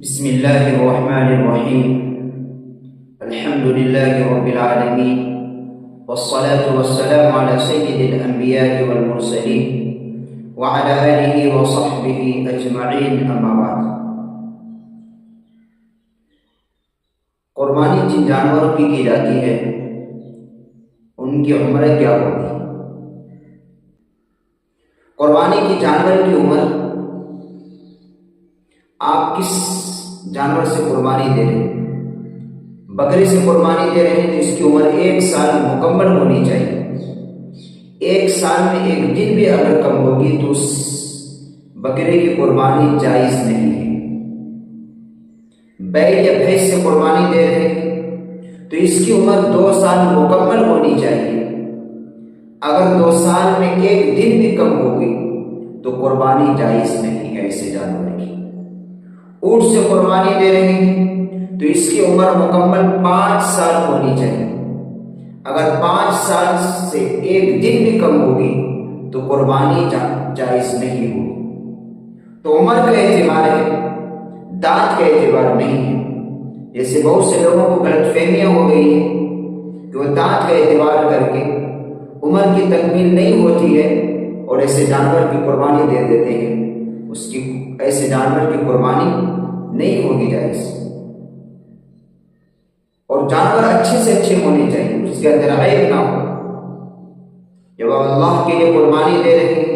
بسم الله الرحمن الرحيم. الحمد لله رب العالمين، والصلاة والسلام على سيد الأنبياء والمرسلين وعلى آله وصحبه أجمعين، أما بعد. قربانی جن جانوروں کی جاتی ہے ان کی عمر کیا ہوتی ہے؟ قربانی کی جانور کی عمر، آپ کس جانور سے قربانی دے رہے ہیں؟ بکری سے قربانی دے رہے ہیں تو اس کی عمر 1 سال مکمل ہونی چاہیے. 1 سال میں 1 دن بھی اگر کم ہوگی تو اس بکرے کی قربانی جائز نہیں ہے. بیل یا بھینس سے قربانی دے رہے ہیں تو اس کی عمر 2 سال مکمل ہونی چاہیے. اگر 2 سال میں 1 دن بھی کم ہوگی تو قربانی جائز نہیں ہے ایسے جانور کی. اونٹ سے قربانی دے رہے ہیں تو اس کی عمر مکمل 5 سال ہونی چاہیے. اگر 5 سال سے 1 دن بھی کم ہوگی تو قربانی جائز نہیں ہوگی. تو عمر کا اعتبار ہے، دانت کا اعتبار نہیں ہے. جیسے بہت سے لوگوں کو غلط فہمیاں ہو گئی ہے کہ وہ دانت کا اعتبار کر کے عمر کی تکمیل نہیں ہوتی ہے اور ایسے جانور کی قربانی دے دیتے ہیں. اس کی ایسے جانور کی قربانی نہیں ہوگی جائز. اور جانور اچھے سے اچھے ہونے چاہیے، اس کے اندر عیب نہ ہو. جب آپ اللہ کے لیے قربانی دے رہے ہیں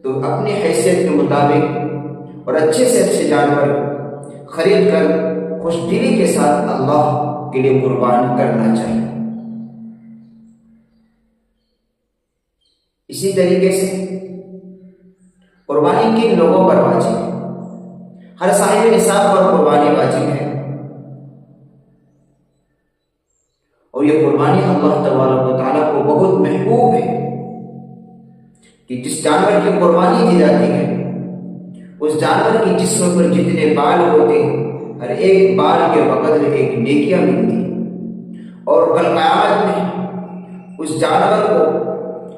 تو اپنی حیثیت کے مطابق اور اچھے سے اچھے جانور خرید کر خوش دلی کے ساتھ اللہ کے لیے قربان کرنا چاہیے. اسی طریقے سے قربانی کن لوگوں پر واجب ہے؟ ہر صاحب نصاب پر قربانی واجب ہے. اور یہ قربانی اللہ تبارک و تعالیٰ کو بہت محبوب ہے کہ جس جانور کی قربانی دی جاتی ہے اس جانور کی جسم پر جتنے بال ہوتے ہیں ہر ایک بال کے بقدر ایک نیکیاں ملتی. اور کل قیامت میں اس جانور کو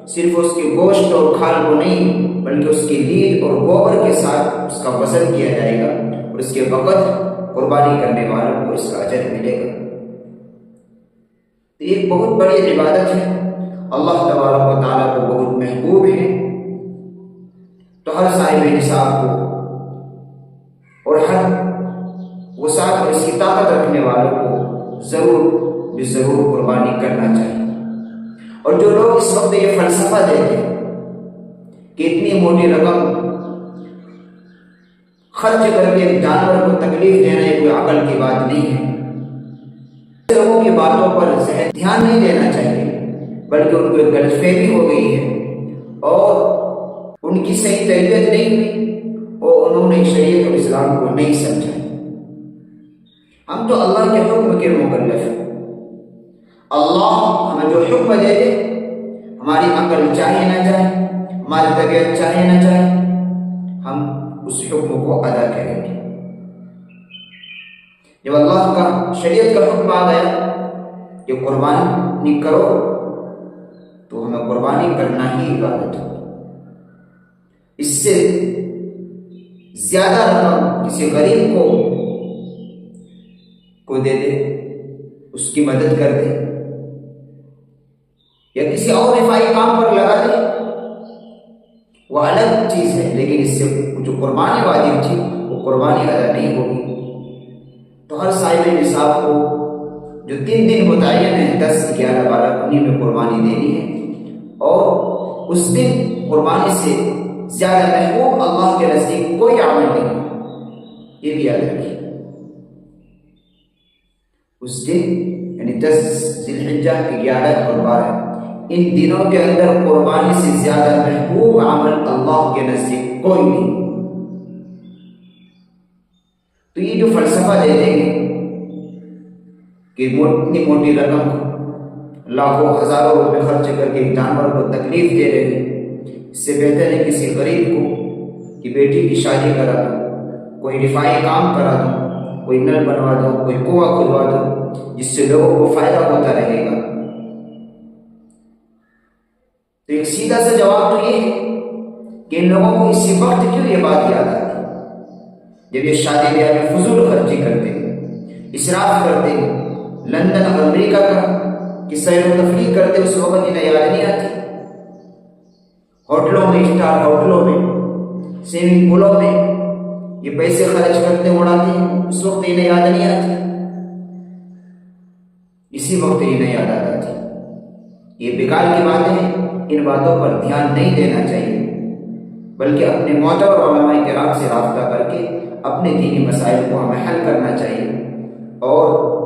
صرف اس کے گوشت اور کھال کو نہیں بلکہ اس کی لیل اور گوبر کے ساتھ اس کا وزن کیا جائے گا اور اس کے وقت قربانی کرنے والوں کو اس کا اجر ملے گا. تو یہ بہت بڑی عبادت ہے، اللہ تبارک و تعالیٰ کو بہت محبوب ہے. تو ہر صاحب نصاب کو اور ہر وسعت اور اس کی طاقت رکھنے والوں کو ضرور قربانی کرنا چاہیے. اور جو لوگ اس وقت یہ فلسفہ دیتے ہیں کہ اتنی موٹی رقم خرچ کر کے جانور کو تکلیف دینا یہ کوئی عقل کی بات نہیں ہے، لوگوں کی باتوں پر دھیان نہیں دینا چاہیے بلکہ ان کو ایک غلط فہمی ہو گئی ہے اور ان کی صحیح تربیت نہیں ہوئی اور انہوں نے شریعت اور اسلام کو نہیں سمجھا. ہم تو اللہ کے حکم کے مکلف ہیں. اللہ ہمیں جو حکم دے دے، ہماری عقل چاہے نہ چاہے، ہماری طبیعت چاہے نہ چاہے، ہم اس حکم کو ادا کریں گے. جب اللہ کا شریعت کا حکم آ گیا کہ قربانی کرو تو ہمیں قربانی کرنا ہی عبادت ہو. اس سے زیادہ رقم کسی غریب کو دے دے، اس کی مدد کر دے یا کسی اور رفائی کام پر لگا دے وہ الگ چیز ہے، لیکن اس سے جو قربانی واجب تھی وہ قربانی ادا نہیں ہوگی. تو ہر صاحب نصاب کو جو 3 دن متعین ہے 10، 11، 12 انہیں میں قربانی دینی ہے. اور اس دن قربانی سے زیادہ محبوب اللہ کے نزدیک کوئی عمل نہیں، یہ بھی یاد رکھیے. اس دن یعنی 10 ذی الحجہ، 11 اور 12 ان دنوں کے اندر قربانی سے زیادہ محبوب عمل اللہ کے نزدیک کوئی نہیں. تو یہ جو فلسفہ دے دیں گے کہ اتنی موٹی رقم لاکھوں ہزاروں روپے خرچ کر کے جانور کو تکلیف دے رہے ہیں، اس سے بہتر ہے کسی غریب کو کہ بیٹی کی شادی کرا دو، کوئی رفائی کام کرا دو، کوئی نل بنوا دو، کوئی کنواں کھلوا دو، جس سے لوگوں کو فائدہ ہوتا رہے گا. تو ایک سیدھا سا جواب تو یہ ہے کہ ان لوگوں کو اسی وقت کیوں یہ بات یاد آتی جب یہ شادی بیاہ میں فضول خرچی کرتے، اسراف کرتے، لندن اور امریکہ کا کہ سیر و تفریح کرتے، اس وقت انہیں یاد نہیں آتی؟ ہوٹلوں میں، اسٹار ہوٹلوں میں، سوئمنگ پولوں میں یہ پیسے خرچ کرتے اڑاتے ہیں، اس وقت انہیں یاد نہیں آتی؟ اسی وقت انہیں یاد آ جاتی۔ یہ بیکار کی باتیں ہیں، ان باتوں پر دھیان نہیں دینا چاہیے، بلکہ اپنے معتبر علماء کرام سے رابطہ کر کے اپنے دینی مسائل کو ہمیں حل کرنا چاہیے، اور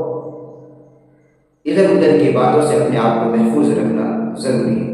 ادھر ادھر کی باتوں سے اپنے آپ کو محفوظ رکھنا ضروری ہے۔